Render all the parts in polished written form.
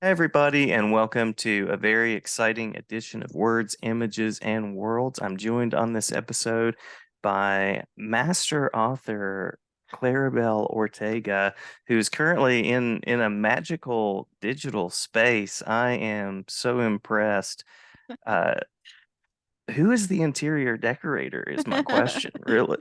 Hi, everybody, and welcome to a very exciting edition of Words, Images, and Worlds. I'm joined on this episode by master author Claribel Ortega, who's currently in a magical digital space. I am so impressed. Uh, who is the interior decorator is my question, really.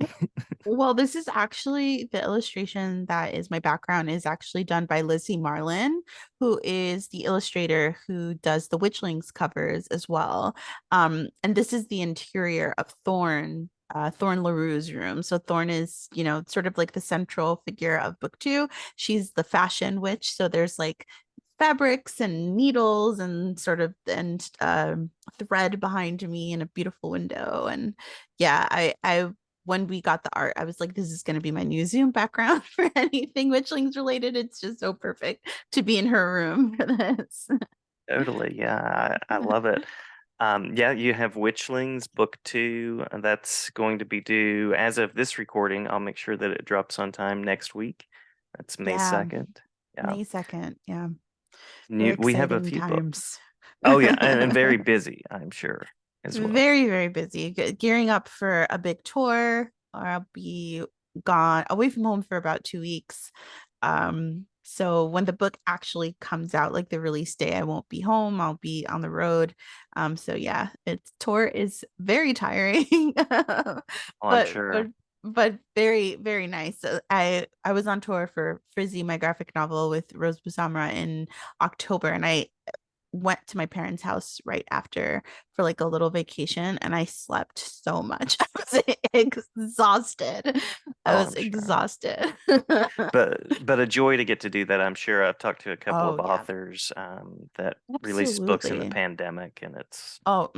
Well, this is actually the illustration that is my background is actually done by Lizzie Marlin, who is the illustrator who does the Witchlings covers as well. And this is the interior of Thorn LaRue's room. So Thorn is, sort of like the central figure of book two. She's the fashion witch. So there's like fabrics and needles and thread behind me and a beautiful window. And yeah, I when we got the art, I was like, this is going to be my new Zoom background for anything Witchlings related. It's just so perfect to be in her room for this. Totally, yeah, I love it. Yeah, you have Witchlings book two. That's going to be due as of this recording. I'll make sure that it drops on time next week. That's May Yeah, 2nd. Yeah. May 2nd. Yeah, very We have a exciting few books. times. Oh yeah, and very busy, I'm sure, as well. Very, very busy. Gearing up for a big tour, or I'll be gone away from home for about 2 weeks. So when the book actually comes out, like the release day, I won't be home. I'll be on the road. So yeah, its tour is very tiring, Oh, I'm but sure. very, very nice. So I was on tour for Frizzy, my graphic novel with Rose Busamra in October, and I went to my parents' house right after for like a little vacation, and I slept so much. I was exhausted. I Oh, was I'm sure. exhausted. But a joy to get to do that, I'm sure. I've talked to a couple Oh of yeah, authors that released books in the absolutely. pandemic, and it's Oh,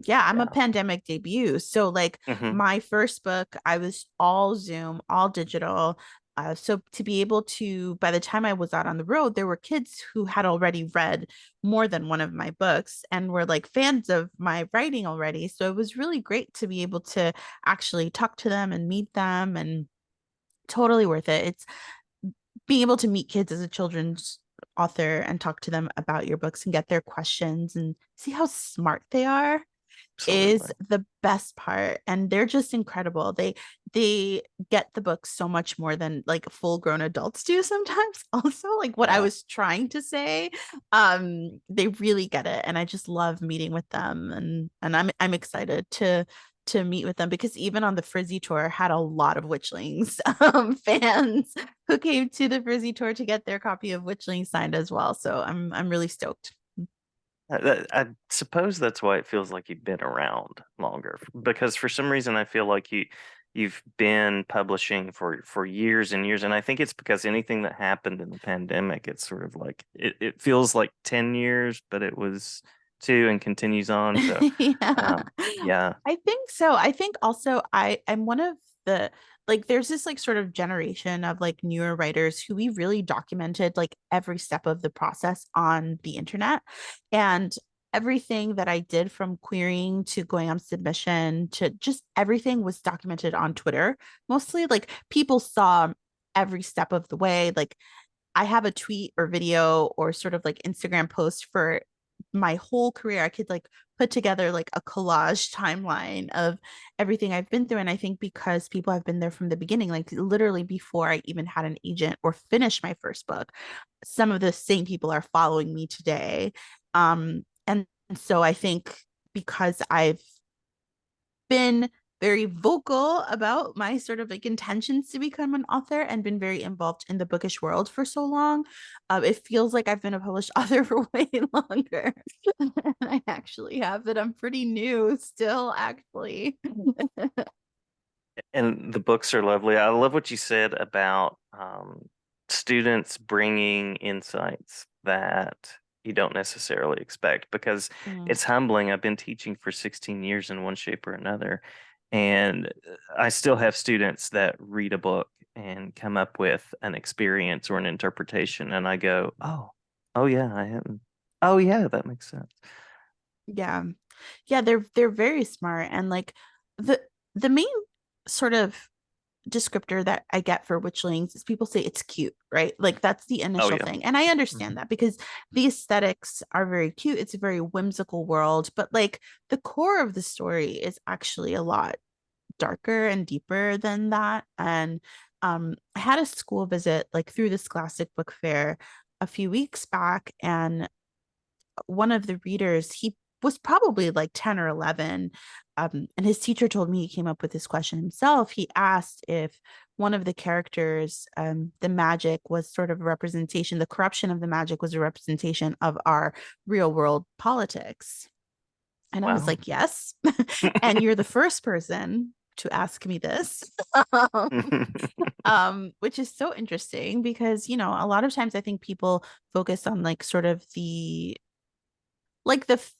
yeah, I'm a yeah. pandemic debut. So like Hmm. my first book, I was all Zoom, all digital. So to be able to, by the time I was out on the road, there were kids who had already read more than one of my books and were like fans of my writing already. So it was really great to be able to actually talk to them and meet them, and totally worth it. It's being able to meet kids as a children's author and talk to them about your books and get their questions and see how smart they are is Absolutely. the best part, and they're just incredible. They get the book so much more than like full grown adults do sometimes. Also, like what I Yeah. was trying to say, they really get it, and I just love meeting with them, and I'm excited to meet with them because even on the Frizzy tour had a lot of Witchlings fans who came to the Frizzy tour to get their copy of Witchlings signed as well. So I'm really stoked. I suppose that's why it feels like you've been around longer because for some reason I feel like you've been publishing for years and years, and I think it's because anything that happened in the pandemic, it's sort of like it feels like 10 years, but it was two and continues on. So Yeah, yeah. I think so. I think also I'm one of the like there's this like sort of generation of like newer writers who we really documented like every step of the process on the internet, and everything that I did from querying to going on submission to just everything was documented on Twitter. Mostly like people saw every step of the way. Like I have a tweet or video or sort of like Instagram post for my whole career. I could like put together like a collage timeline of everything I've been through. And I think because people have been there from the beginning, like literally before I even had an agent or finished my first book, some of the same people are following me today. And so I think because I've been very vocal about my sort of like intentions to become an author and been very involved in the bookish world for so long. It feels like I've been a published author for way longer than I actually have, that I'm pretty new still, actually. And the books are lovely. I love what you said about students bringing insights that you don't necessarily expect because Mm. it's humbling. I've been teaching for 16 years in one shape or another, and I still have students that read a book and come up with an experience or an interpretation, and I go, oh yeah, I haven't. Oh yeah, that makes sense. Yeah. Yeah, they're very smart, and like the the main sort of descriptor that I get for Witchlings is people say it's cute, right? Like that's the Oh initial yeah. thing. And I Hmm. understand that because the aesthetics are very cute. It's a very whimsical world, but like the core of the story is actually a lot darker and deeper than that. And I had a school visit like through this classic book fair a few weeks back, and one of the readers, he was probably like 10 or 11. And his teacher told me he came up with this question himself. He asked if one of the characters, the magic was sort of a representation, the corruption of the magic was a representation of our real world politics. And I was Wow. like, yes. And you're the first person to ask me this. Which is so interesting because, you know, a lot of times I think people focus on like sort of the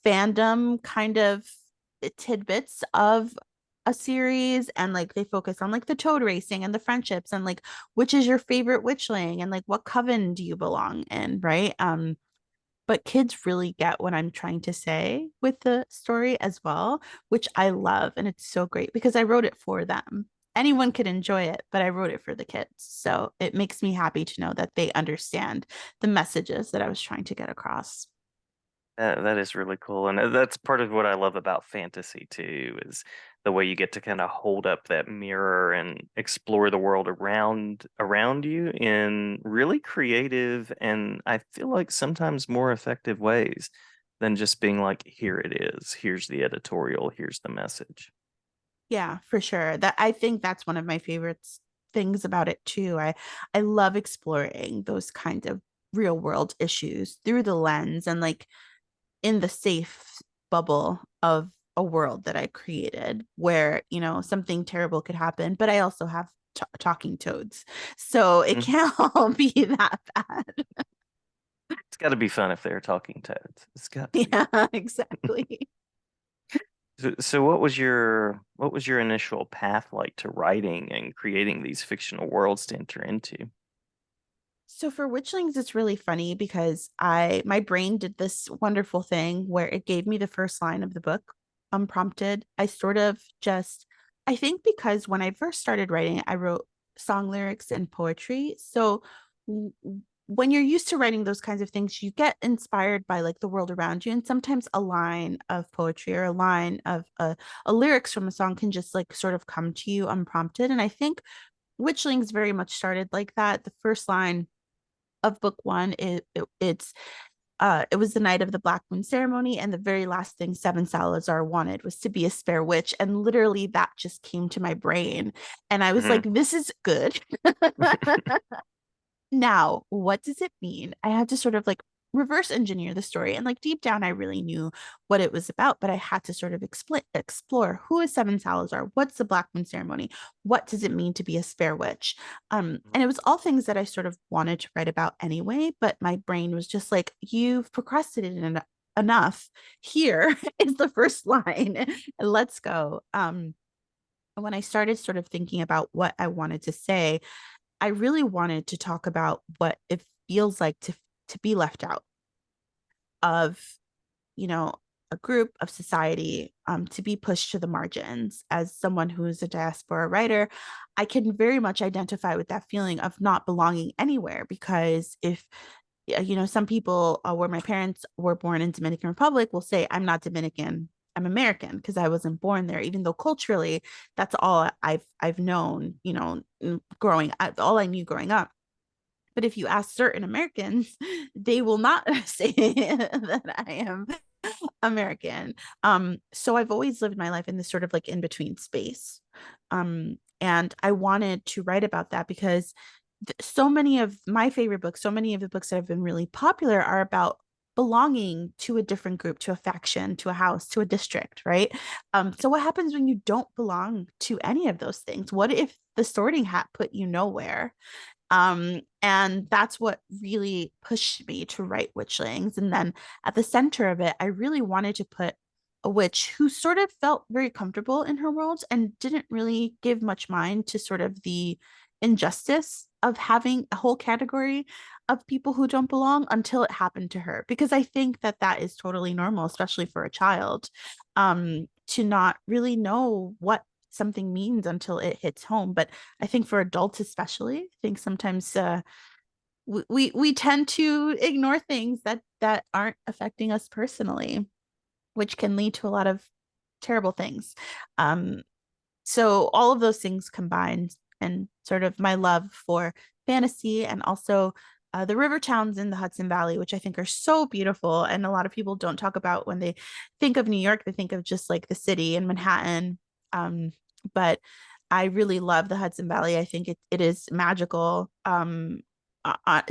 fandom kind of tidbits of a series, and like they focus on like the toad racing and the friendships and like which is your favorite witchling and like what coven do you belong in, right? But kids really get what I'm trying to say with the story as well, which I love, and it's so great because I wrote it for them. Anyone could enjoy it, but I wrote it for the kids, so it makes me happy to know that they understand the messages that I was trying to get across. That is really cool, and that's part of what I love about fantasy too, is the way you get to kind of hold up that mirror and explore the world around you in really creative and I feel like sometimes more effective ways than just being like, here it is, here's the editorial, here's the message. Yeah, for sure. That I think that's one of my favorite things about it too. I love exploring those kind of real world issues through the lens and like in the safe bubble of a world that I created where, you know, something terrible could happen, but I also have talking toads. So it Mhm. can't all be that bad. It's got to be fun if they're talking toads. It's got to be. Yeah, exactly. So what was your initial path like to writing and creating these fictional worlds to enter into? So for Witchlings, it's really funny because my brain did this wonderful thing where it gave me the first line of the book unprompted. I sort of just I think because when I first started writing, I wrote song lyrics and poetry. So w- when you're used to writing those kinds of things, you get inspired by like the world around you. And sometimes a line of poetry or a line of a lyrics from a song can just like sort of come to you unprompted. And I think Witchlings very much started like that. The first line of book one, it was the night of the Black Moon ceremony, and the very last thing Seven Salazar wanted was to be a spare witch. And literally that just came to my brain. And I was like, Hmm. this is good. Now, what does it mean? I had to sort of like reverse engineer the story. And like deep down, I really knew what it was about, but I had to sort of explore who is Seven Salazar? What's the Black Moon ceremony? What does it mean to be a spare witch? And it was all things that I sort of wanted to write about anyway, but my brain was just like, you've procrastinated enough. Here is the first line. Let's go. When I started sort of thinking about what I wanted to say, I really wanted to talk about what it feels like to be left out of, you know, a group of society, to be pushed to the margins. As someone who's a diaspora writer, I can very much identify with that feeling of not belonging anywhere because if you know, some people where my parents were born in Dominican Republic will say, I'm not Dominican, I'm American because I wasn't born there, even though culturally that's all I've known, you know, growing all I knew growing up. But if you ask certain Americans, they will not say that I am American. So I've always lived my life in this sort of like in between space. And I wanted to write about that because so many of my favorite books, so many of the books that have been really popular are about belonging to a different group, to a faction, to a house, to a district, right? So what happens when you don't belong to any of those things? What if the sorting hat put you nowhere? And that's what really pushed me to write Witchlings. And then at the center of it, I really wanted to put a witch who sort of felt very comfortable in her world and didn't really give much mind to sort of the injustice of having a whole category of people who don't belong until it happened to her. Because I think that that is totally normal, especially for a child, to not really know what something means until it hits home. But I think for adults especially, I think sometimes we tend to ignore things that aren't affecting us personally, which can lead to a lot of terrible things. Um, so all of those things combined, and sort of my love for fantasy, and also the river towns in the Hudson Valley, which I think are so beautiful. And a lot of people don't talk about when they think of New York, they think of just like the city and Manhattan. Um, but I really love the Hudson Valley. I think it is magical.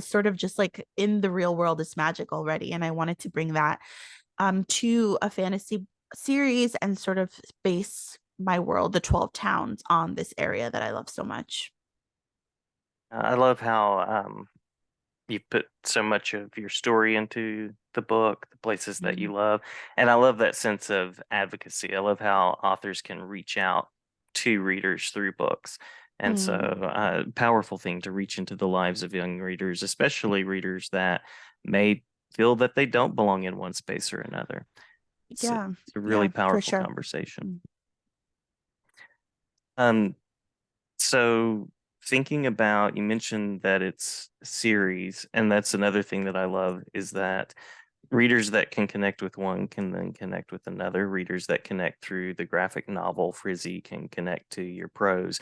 Sort of just like in the real world, it's magic already. And I wanted to bring that to a fantasy series and sort of base my world, the 12 towns, on this area that I love so much. I love how you put so much of your story into the book, the places that Mm. you love. And I love that sense of advocacy. I love how authors can reach out to readers through books. And so, Mm. powerful thing to reach into the lives of young readers, especially readers that may feel that they don't belong in one space or another. Yeah, It's a really yeah, for powerful sure. conversation. Mm. Um, so thinking about, you mentioned that it's a series, and that's another thing that I love is that readers that can connect with one can then connect with another. Readers that connect through the graphic novel Frizzy can connect to your prose.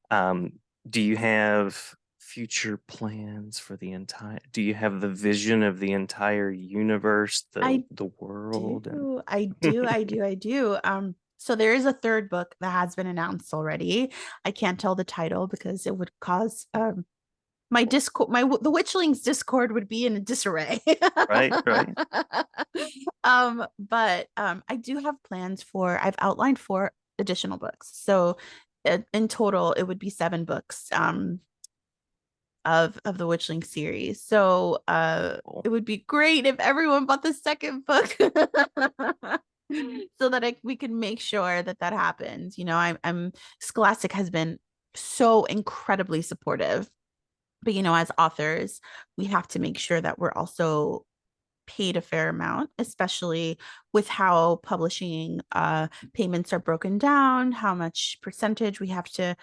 Um, do you have future plans for the entire, do you have the vision of the entire universe, the I world and do. I do. So there is a third book that has been announced already. I can't tell the title because it would cause my Discord, the Witchlings Discord would be in a disarray. right, right. But I do have plans for. I've outlined 4 additional books. So in total, it would be 7 books. Of the Witchling series. So Cool. it would be great if everyone bought the second book. So that we can make sure that that happens. You know, I'm Scholastic has been so incredibly supportive, but you know, as authors, we have to make sure that we're also paid a fair amount, especially with how publishing payments are broken down, how much percentage we have to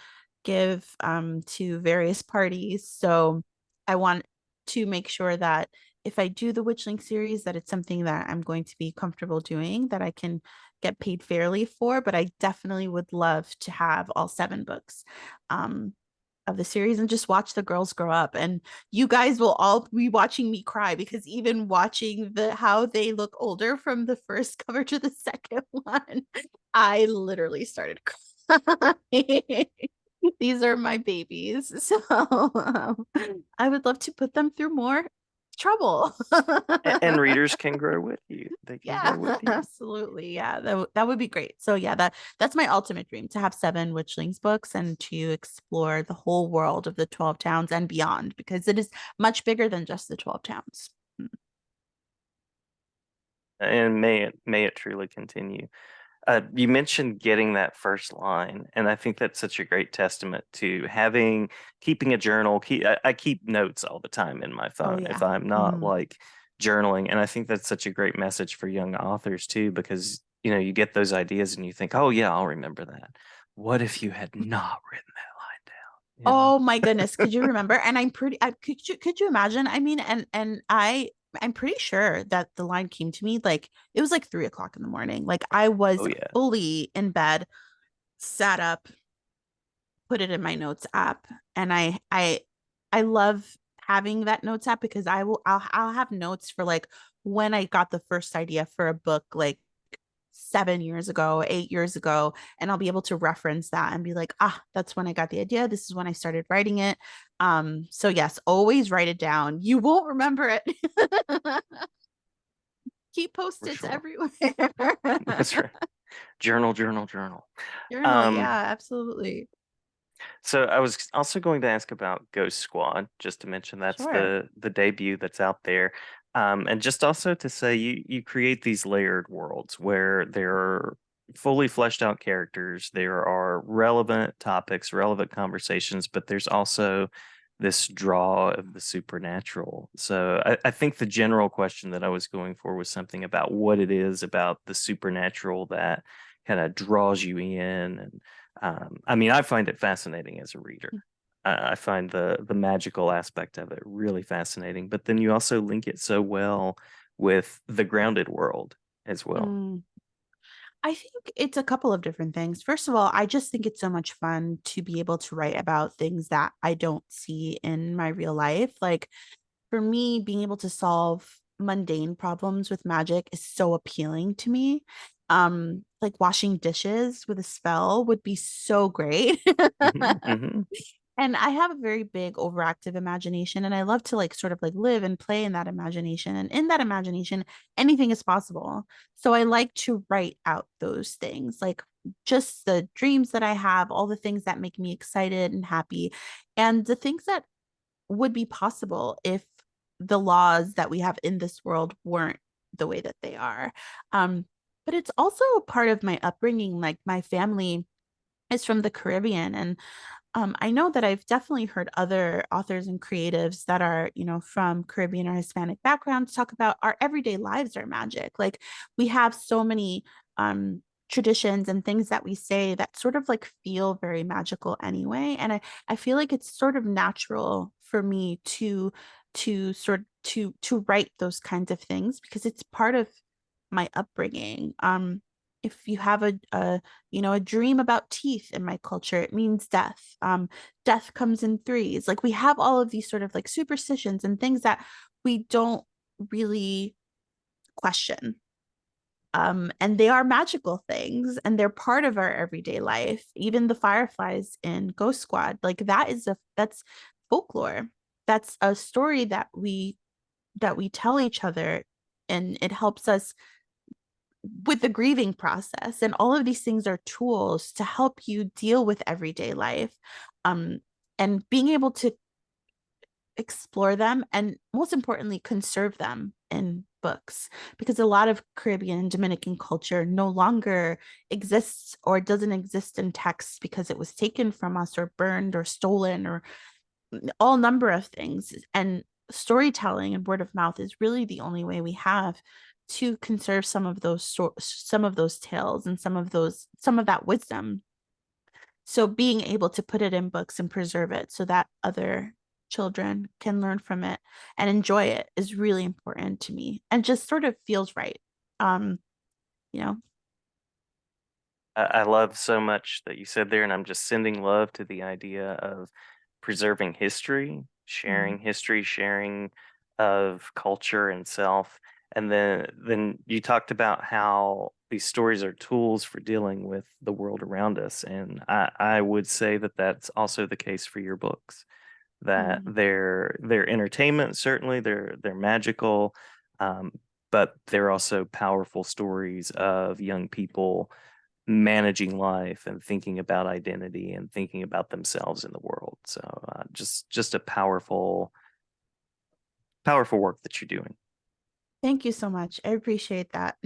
give to various parties. So I want to make sure that if I do the Witchling series, that it's something that I'm going to be comfortable doing, that I can get paid fairly for. But I definitely would love to have all 7 books. Of the series and just watch the girls grow up, and you guys will all be watching me cry because even watching the how they look older from the first cover to the second one, I literally started crying. These are my babies, so I would love to put them through more trouble. And readers can grow with you. They can Yeah, grow with you. absolutely. Yeah, that would be great. So yeah, that's my ultimate dream, to have 7 Witchlings books and to explore the whole world of the 12 towns and beyond, because it is much bigger than just the 12 towns. Mm. And may it truly continue. You mentioned getting that first line, and I think that's such a great testament to keeping a journal. I keep notes all the time in my Oh phone if yeah. I'm not Mm. like journaling, and I think that's such a great message for young authors too, because you get those ideas and you think, oh yeah, I'll remember that. What if you had not written that line down? Oh my goodness, could you remember? And could you imagine? I mean, I'm pretty sure that the line came to me like it was like 3 o'clock in the morning. Like I Oh was yeah, fully in bed, sat up, put it in my notes app, and I love having that notes app because I'll have notes for like when I got the first idea for a book, like 7 years ago, 8 years ago, and I'll be able to reference that and be like, ah, that's when I got the idea. This is when I started writing it. So yes, always write it down. You won't remember it. Keep for post-its sure. everywhere. That's right. Journal, journal, journal. Journal, Um, yeah, absolutely. So I was also going to ask about Ghost Squad, just to mention that's Sure. the debut that's out there. And just also to say you create these layered worlds where there are fully fleshed out characters, there are relevant topics, relevant conversations, but there's also this draw of the supernatural. So I think the general question that I was going for was something about what it is about the supernatural that kind of draws you in, and I mean, I find it fascinating as a reader. I find the magical aspect of it really fascinating, but then you also link it so well with the grounded world as well. Mm. I think it's a couple of different things. First of all, I just think it's so much fun to be able to write about things that I don't see in my real life. Like for me, being able to solve mundane problems with magic is so appealing to me. Like washing dishes with a spell would be so great. Hmm. And I have a very big overactive imagination, and I love to like sort of like live and play in that imagination. And in that imagination, anything is possible. So I like to write out those things, like just the dreams that I have, all the things that make me excited and happy, and the things that would be possible if the laws that we have in this world weren't the way that they are. But it's also part of my upbringing. Like my family is from the Caribbean, and I know that I've definitely heard other authors and creatives that are, from Caribbean or Hispanic backgrounds talk about our everyday lives are magic. Like we have so many traditions and things that we say that sort of like feel very magical anyway. And I feel like it's sort of natural for me to write those kinds of things because it's part of my upbringing. If you have a dream about teeth in my culture, it means death. Death comes in threes. Like we have all of these sort of like superstitions and things that we don't really question. And they are magical things and they're part of our everyday life. Even the fireflies in Ghost Squad, like that's folklore. That's a story that we tell each other, and it helps us with the grieving process. And all of these things are tools to help you deal with everyday life. um and being able to explore them, and most importantly conserve them in books, because a lot of Caribbean and Dominican culture no longer exists or doesn't exist in texts because it was taken from us or burned or stolen or all number of things. And storytelling and word of mouth is really the only way we have to conserve some of those tales and some of that wisdom. So being able to put it in books and preserve it so that other children can learn from it and enjoy it is really important to me and just sort of feels right. Um, you know. I love so much that you said there, and I'm just sending love to the idea of preserving Mm. history, sharing of culture and self. And then you talked about how these stories are tools for dealing with the world around us. And I would say that that's also the case for your books, that Mm. they're entertainment, certainly they're magical, um, but they're also powerful stories of young people managing life and thinking about identity and thinking about themselves in the world. So just a powerful work that you're doing. Thank you so much. I appreciate that.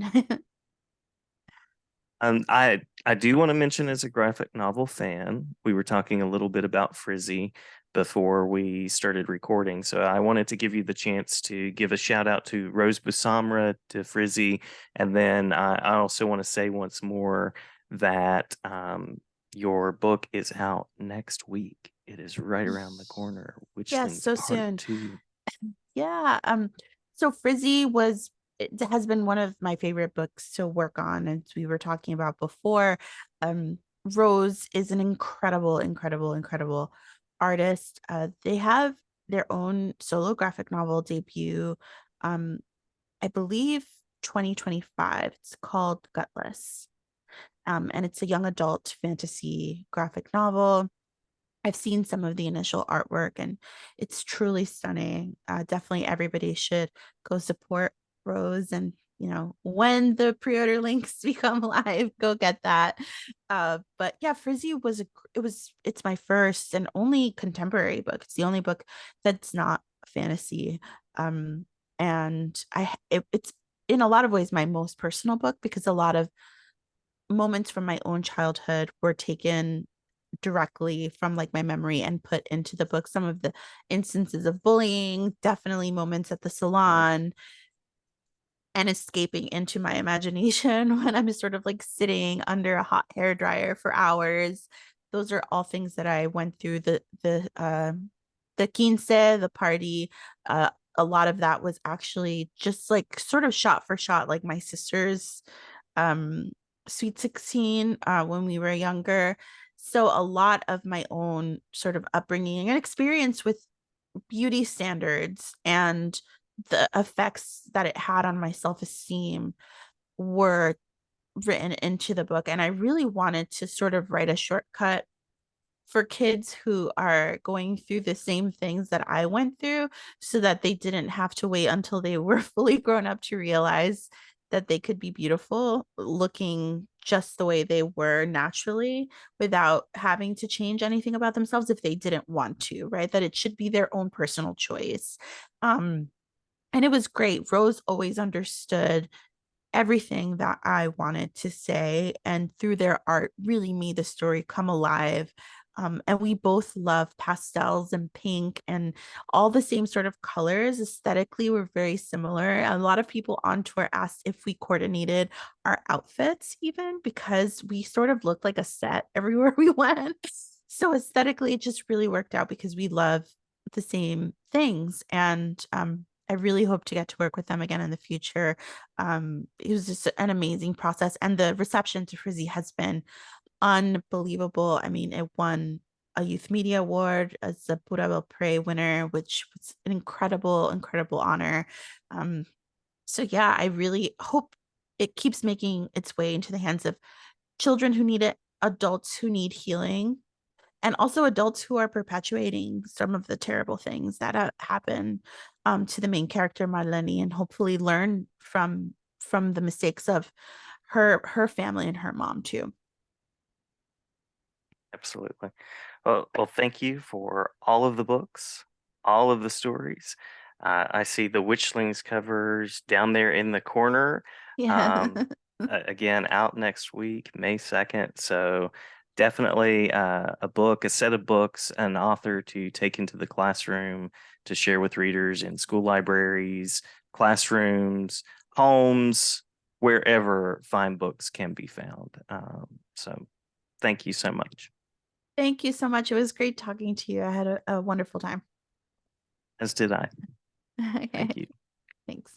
I do want to mention, as a graphic novel fan, we were talking a little bit about Frizzy before we started recording. So I wanted to give you the chance to give a shout out to Rose Busamra, to Frizzy, and then I also want to say once more that your book is out next week. It is right around the corner. Yes, Witchlings so Part soon. 2. Yeah. So Frizzy was it has been one of my favorite books to work on, as we were talking about before. Um, Rose is an incredible, incredible, incredible artist. They have their own solo graphic novel debut, um, I believe 2025. It's called Gutless. And it's a young adult fantasy graphic novel. I've seen some of the initial artwork and it's truly stunning. Definitely everybody should go support Rose, and when the pre-order links become live, go get that. But yeah, Frizzy it's my first and only contemporary book. It's the only book that's not fantasy. Um, and it's in a lot of ways my most personal book because a lot of moments from my own childhood were taken directly from like my memory and put into the book. Some of the instances of bullying, definitely moments at the Mm. salon, and escaping into my imagination when I'm sort of like sitting under a hot hair dryer for hours. Those are all things that I went through. The quince, the party, a lot of that was actually just like sort of shot for shot, like my sister's um sweet 16 when we were younger. So a lot of my own sort of upbringing and experience with beauty standards and the effects that it had on my self-esteem were written into the book. And I really wanted to sort of write a shortcut for kids who are going through the same things that I went through so that they didn't have to wait until they were fully grown up to realize that they could be beautiful looking just the way they were naturally without having to change anything about themselves if they didn't want to, right? That it should be their own personal choice. Um, and it was great. Rose always understood everything that I wanted to say, and through their art, really made the story come alive. And we both love pastels and pink and all the same sort of colors. Aesthetically, we're very similar. A lot of people on tour asked if we coordinated our outfits, even because we sort of looked like a set everywhere we went. So aesthetically, it just really worked out because we love the same things. And I really hope to get to work with them again in the future. It was just an amazing process, and the reception to Frizzy has been unbelievable. I mean, it won a Youth Media Award as a Pura Bel Prey winner, which was an incredible, incredible honor. Um, so yeah, I really hope it keeps making its way into the hands of children who need it, adults who need healing, and also adults who are perpetuating some of the terrible things that happen to the main character Marlene, and hopefully learn from the mistakes of her family and her mom too. Absolutely. Well, thank you for all of the books, all of the stories. I see the Witchlings covers down there in the corner. Yeah. Um, Again, out next week, May 2nd. So definitely a book, a set of books, an author to take into the classroom to share with readers in school libraries, classrooms, homes, wherever fine books can be found. So thank you so much. Thank you so much. It was great talking to you. I had a wonderful time. As did I. Okay. Thank you. Thanks.